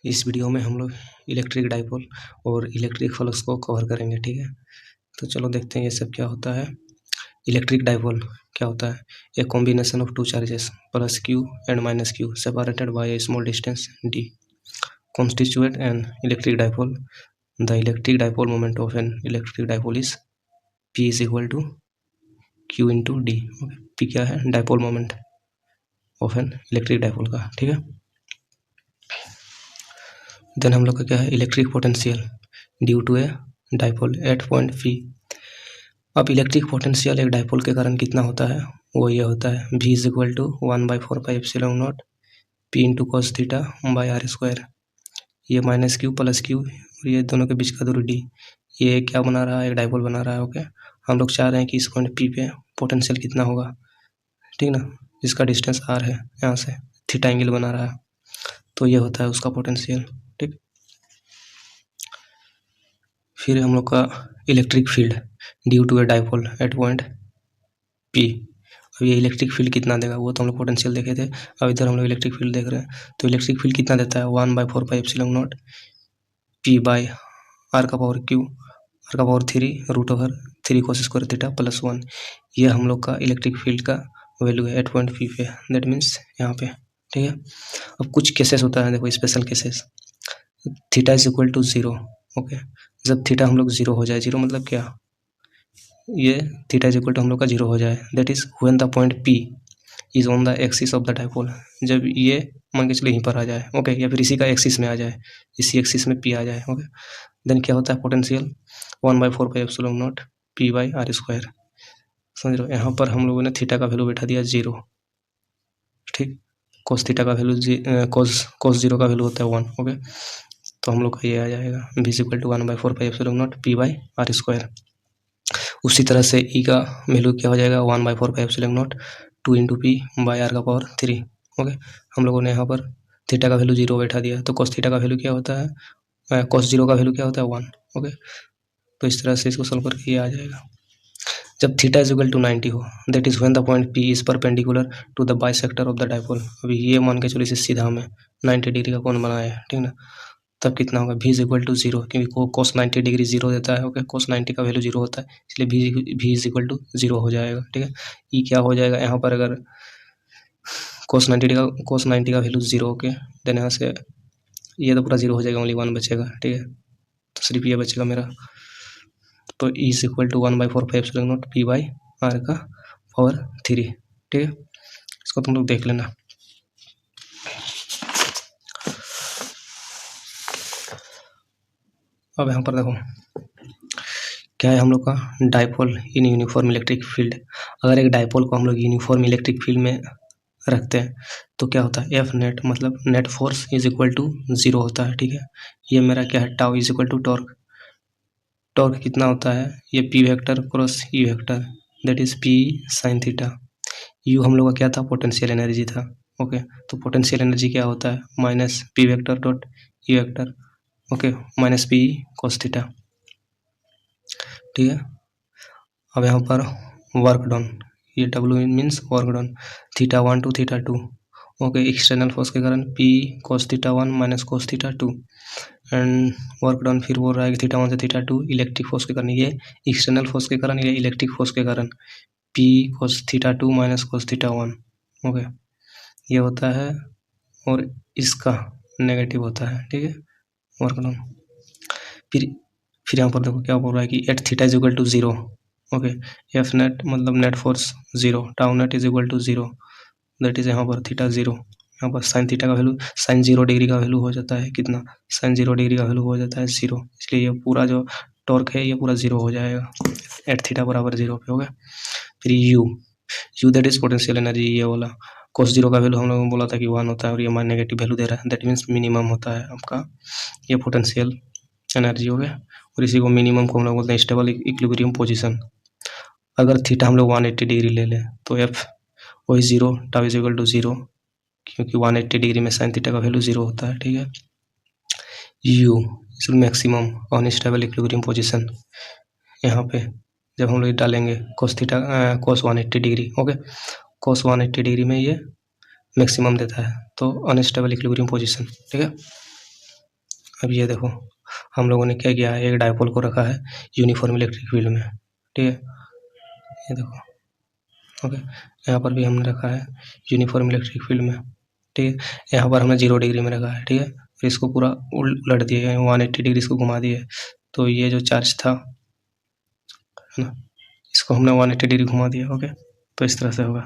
इस वीडियो में हम लोग इलेक्ट्रिक डाइपोल और इलेक्ट्रिक फ्लक्स को कवर करेंगे, ठीक है। तो चलो देखते हैं ये सब क्या होता है। इलेक्ट्रिक डाइपोल क्या होता है? A combination of two charges plus Q and minus Q separated by A small distance D constitute an electric dipole. The electric dipole moment of an electric dipole is P is equal to Q into D. Okay. P क्या है? Dipole moment of an electric dipole का, ठीक है। Then हम लोग का क्या है? Electric potential due to a dipole at point P। अब इलेक्ट्रिक पोटेंशियल एक डाइपोल के कारण कितना होता है? वो ये होता है V is equal to 1/4πε0 P into cos theta by r square. ये माइनस क्यू प्लस क्यू और ये दोनों के बीच का दूरी डी, ये क्या बना रहा है? एक डाइपोल बना रहा है। ओके, हम लोग चाह रहे हैं कि इस पॉइंट P पे पोटेंशियल कितना होगा, ठीक ना, जिसका डिस्टेंस R है, यहाँ से थीटा एंगल बना रहा है, तो ये होता है उसका पोटेंशियल, ठीक। फिर हम लोग का electric field due to a dipole at point P। अब ये इलेक्ट्रिक फील्ड कितना देगा वो तो हम लोग पोटेंशियल देखे थे, अब इधर हम लोग इलेक्ट्रिक फील्ड देख रहे हैं। तो इलेक्ट्रिक फील्ड कितना देता है? 1/4πε0 P बाई आर का पावर क्यू, आर का power 3√3 cos square theta plus 1। ये हम लोग का इलेक्ट्रिक फील्ड का वैल्यू है एट पॉइंट P पे, दैट मीन्स यहाँ पे, ठीक है। अब कुछ केसेस होता है, देखो special cases, theta is equal to 0। Okay, जब थीटा हम लोग 0 हो जाए, 0 मतलब क्या? ये थीटा इज इक्वल टू हम लोग का 0 हो जाए, that is when the point P is on the axis of the dipole. जब ये मान के चलिए यहीं पर आ जाए, ओके, या फिर इसी का एक्सिस में आ जाए, इसी एक्सिस में P आ जाए, ओके, देन क्या होता है? Potential 1/4πε0 P by r square. समझ रहे हो? यहाँ पर हम लोगों ने थीटा का वैल्यू बैठा दिया 0, ठीक। कोस थीटा का वैल्यू कोस 0 का वैल्यू होता है 1, ओके, तो हम लोग का ये आ जाएगा V is equal to 1/4πε0 P by r square. उसी तरह से ई का वैल्यू क्या हो जाएगा? 1/4πε0 2 इंटू P बाई आर का पावर 3। ओके, हम लोगों ने यहाँ पर थीटा का वैल्यू 0 बैठा दिया, तो कोस थीटा का वैल्यू क्या होता है? कोस 0 का वैल्यू क्या होता है? 1। ओके, तो इस तरह से इसको सॉल्व करके ये आ जाएगा। जब थीटा इज इक्वल टू 90 हो, that is when the point P is perpendicular to the bisector of the dipole. अभी ये मान के चलो इसे सीधा हमें 90 डिग्री का कोण बनाया है, ठीक ना, तब कितना होगा? V इज इक्वल टू 0, क्योंकि कोस 90 डिग्री 0 देता है। ओके, कोस 90 का वैल्यू 0 होता है, इसलिए V इज इक्वल टू 0 हो जाएगा, ठीक है। ई क्या हो जाएगा यहाँ पर? अगर कोस 90 का वैल्यू 0, ओके, देन यहाँ से ये तो पूरा 0 हो जाएगा, ओनली 1 बचेगा, ठीक है, तो सिर्फ ये बचेगा मेरा। तो E is equal to 1/4πε0 P by r का पावर 3, ठीक है। इसको तुम लोग देख लेना। अब यहाँ पर देखो क्या है हम लोग का? Dipole in uniform electric field. अगर एक डाइपोल को हम लोग यूनिफॉर्म इलेक्ट्रिक फील्ड में रखते हैं तो क्या होता है? एफ नेट मतलब net force is equal to 0 होता है, ठीक है। ये मेरा क्या है? Tau is equal to torque. Torque कितना होता है? ये P vector cross E vector, that is P sine theta. U हम लोग का क्या था? पोटेंशियल एनर्जी था। ओके, तो पोटेंशियल एनर्जी क्या होता है? Minus P vector dot E vector, okay, minus P cos theta, ठीक है। अब यहाँ पर वर्क डन, ये W means work done, theta 1 to theta 2, okay, external force के कारण P cos theta 1 minus cos theta 2 and work done फिर बोल रहा है कि थीटा 1 से थीटा 2 इलेक्ट्रिक फोर्स के कारण, ये एक्सटर्नल फोर्स के कारण, ये इलेक्ट्रिक फोर्स के कारण P cos theta 2 minus cos theta 1, okay, ये होता है और इसका नेगेटिव होता है, ठीक है, वर्क डन। फिर यहाँ पर देखो क्या बोल रहा है कि at theta is equal to 0, okay, F net मतलब net force 0, tau net is equal to 0, that is यहाँ पर थीटा 0, यहाँ पर साइन थीटा का वैल्यू, साइन 0 डिग्री का वैल्यू हो जाता है कितना? साइन 0 डिग्री का वैल्यू हो जाता है 0, इसलिए ये पूरा जो टॉर्क है ये पूरा 0 हो जाएगा एट थीटा बराबर 0 पे, हो गया। फिर you that is potential energy, ये वाला कोस 0 का वैल्यू हम लोगों ने बोला था कि 1 होता है और ये मान नेगेटिव वैल्यू दे रहा है, दैट मीन्स मिनिमम होता है आपका ये पोटेंशियल एनर्जी, हो गया। और इसी को मिनिमम को हम लोग बोलते हैं स्टेबल इक्विलिब्रियम पोजीशन। अगर थीटा हम लोग 180 डिग्री ले लें तो एफ वही 0, टाउ इज इक्वल टू 0, क्योंकि 180 डिग्री में साइन थीटा का वैल्यू 0 होता है, ठीक है। U is maximum unstable equilibrium position, यहाँ पे जब हम लोग डालेंगे cos theta cos 180 degree, okay, cos 180 degree में ये मैक्सिमम देता है, तो अनस्टेबल इक्विलिब्रियम पोजीशन, ठीक है। अब ये देखो हम लोगों ने क्या किया है, एक डायपोल को रखा है यूनिफॉर्म इलेक्ट्रिक फील्ड में, ठीक है। ये देखो, ओके, यहाँ पर भी हमने रखा है यूनिफॉर्म इलेक्ट्रिक फील्ड में, ठीक है। यहाँ पर हमने 0 डिग्री में रखा है, ठीक है। फिर इसको पूरा उलट दिए, 180 डिग्री इसको घुमा दिए, तो ये जो चार्ज था, है ना, इसको हमने 180 डिग्री घुमा दिया, ओके। तो इस तरह से होगा।